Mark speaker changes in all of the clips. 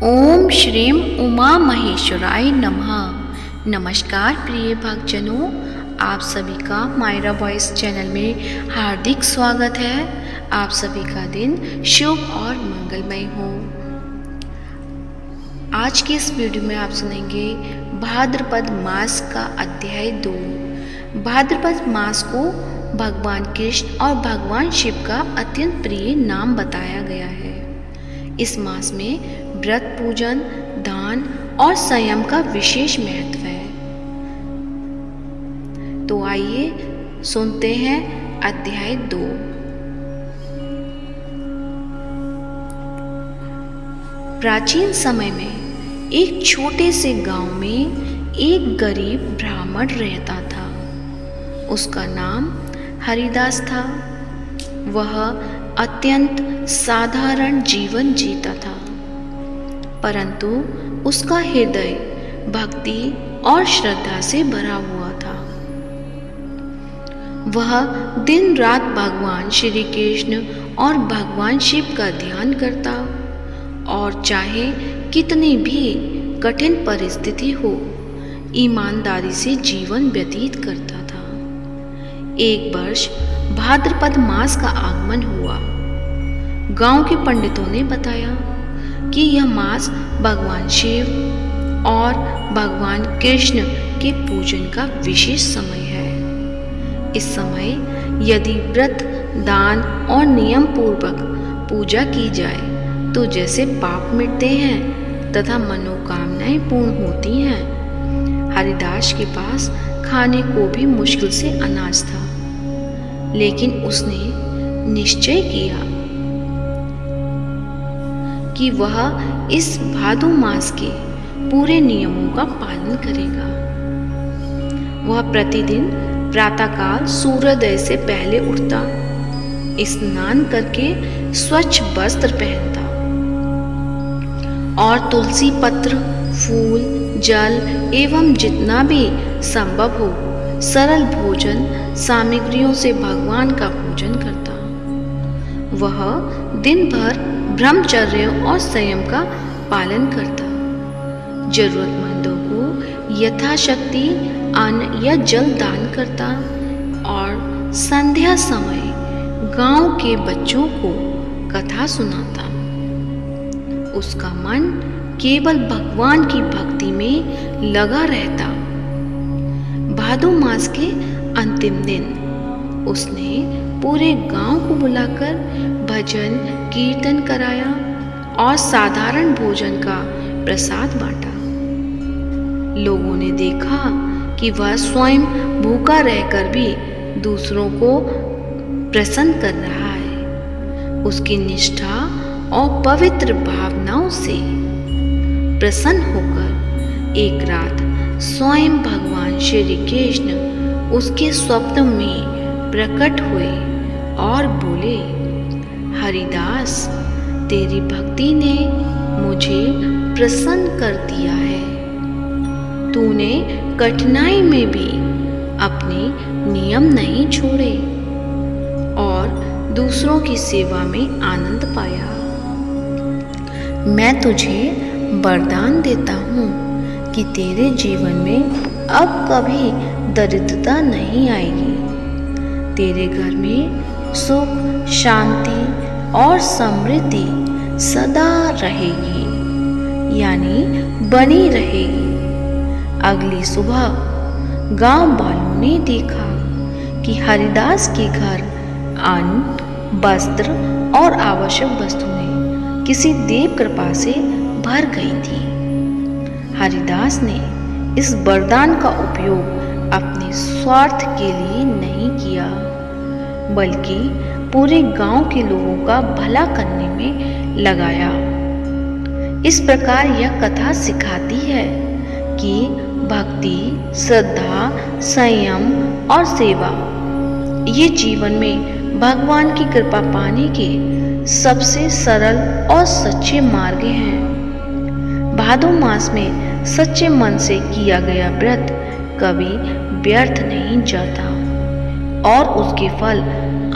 Speaker 1: ओम श्रीम उमा महेश्वराय नमः। नमस्कार प्रिय भक्तजनों, आप सभी का मायरा वॉइस चैनल में हार्दिक स्वागत है। आप सभी का दिन शुभ और मंगलमय हो। आज के इस वीडियो में आप सुनेंगे भाद्रपद मास का अध्याय 2। भाद्रपद मास को भगवान कृष्ण और भगवान शिव का अत्यंत प्रिय नाम बताया गया है। इस मास में व्रत, पूजन, दान और संयम का विशेष महत्व है। तो आइए सुनते हैं अध्याय 2। प्राचीन समय में एक छोटे से गांव में एक गरीब ब्राह्मण रहता था। उसका नाम हरिदास था। वह अत्यंत साधारण जीवन जीता था, परंतु उसका हृदय भक्ति और श्रद्धा से भरा हुआ था। वह दिन रात भगवान श्री कृष्ण और भगवान शिव का ध्यान करता और चाहे कितनी भी कठिन परिस्थिति हो, ईमानदारी से जीवन व्यतीत करता था। एक वर्ष भाद्रपद मास का आगमन हुआ। गांव के पंडितों ने बताया कि यह मास भगवान शिव और भगवान कृष्ण के पूजन का विशेष समय है। इस समय यदि व्रत, दान और नियम पूर्वक पूजा की जाए तो जैसे पाप मिटते हैं तथा मनोकामनाएं पूर्ण होती हैं। हरिदास के पास खाने को भी मुश्किल से अनाज था, लेकिन उसने निश्चय किया कि वह इस भादो मास के पूरे नियमों का पालन करेगा। वह प्रतिदिन प्रातःकाल सूर्योदय से पहले उठता, स्नान करके स्वच्छ वस्त्र पहनता और तुलसी पत्र, फूल, जल एवं जितना भी संभव हो सरल भोजन सामग्रियों से भगवान का पूजन करता। वह दिन भर ब्रह्मचर्य और संयम का पालन करता। जरूरतमंदों को यथाशक्ति अन्न या जल दान करता और संध्या समय गांव के बच्चों को कथा सुनाता। उसका मन केवल भगवान की भक्ति में लगा रहता। भादो मास के अंतिम दिन उसने पूरे गांव को बुलाकर भजन कीर्तन कराया और साधारण भोजन का प्रसाद बांटा। लोगों ने देखा कि वह स्वयं भूखा रहकर भी दूसरों को प्रसन्न कर रहा है। उसकी निष्ठा और पवित्र भावनाओं से प्रसन्न होकर एक रात स्वयं भगवान श्री कृष्ण उसके स्वप्न में प्रकट हुए और बोले, हरिदास, तेरी भक्ति ने मुझे प्रसन्न कर दिया है। तूने कठिनाई में भी अपने नियम नहीं छोड़े और दूसरों की सेवा में आनंद पाया। मैं तुझे वरदान देता हूँ कि तेरे जीवन में अब कभी दरिद्रता नहीं आएगी। तेरे घर में सुख, शांति और समृद्धि सदा रहेगी, यानी बनी रहेगी। अगली सुबह गांव वालों ने देखा कि हरिदास के घर अन्न, वस्त्र और आवश्यक वस्तुएं किसी देव कृपा से भर गई थी। हरिदास ने इस वरदान का उपयोग अपने स्वार्थ के लिए नहीं किया, बल्कि पूरे गांव के लोगों का भला करने में लगाया। इस प्रकार यह कथा सिखाती है कि भक्ति, श्रद्धा, संयम और सेवा ये जीवन में भगवान की कृपा पाने के सबसे सरल और सच्चे मार्ग हैं। भादो मास में सच्चे मन से किया गया व्रत कभी व्यर्थ नहीं जाता और उसके फल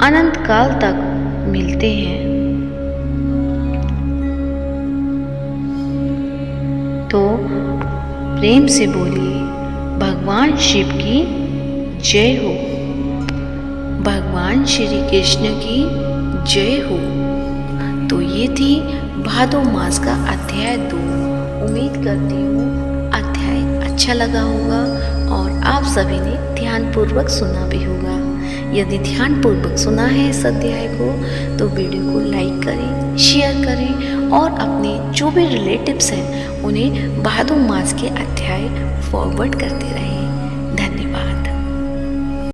Speaker 1: अनंत काल तक मिलते हैं। तो प्रेम से बोलिए भगवान शिव की जय हो, भगवान श्री कृष्ण की जय हो। तो ये थी भादो मास का अध्याय 2। उम्मीद करती हूँ अध्याय अच्छा लगा होगा और आप सभी ने ध्यानपूर्वक सुना भी होगा। यदि ध्यानपूर्वक सुना है इस अध्याय को तो वीडियो को लाइक करें, शेयर करें और अपने जो भी रिलेटिव्स हैं उन्हें भादो मास के अध्याय फॉरवर्ड करते रहें।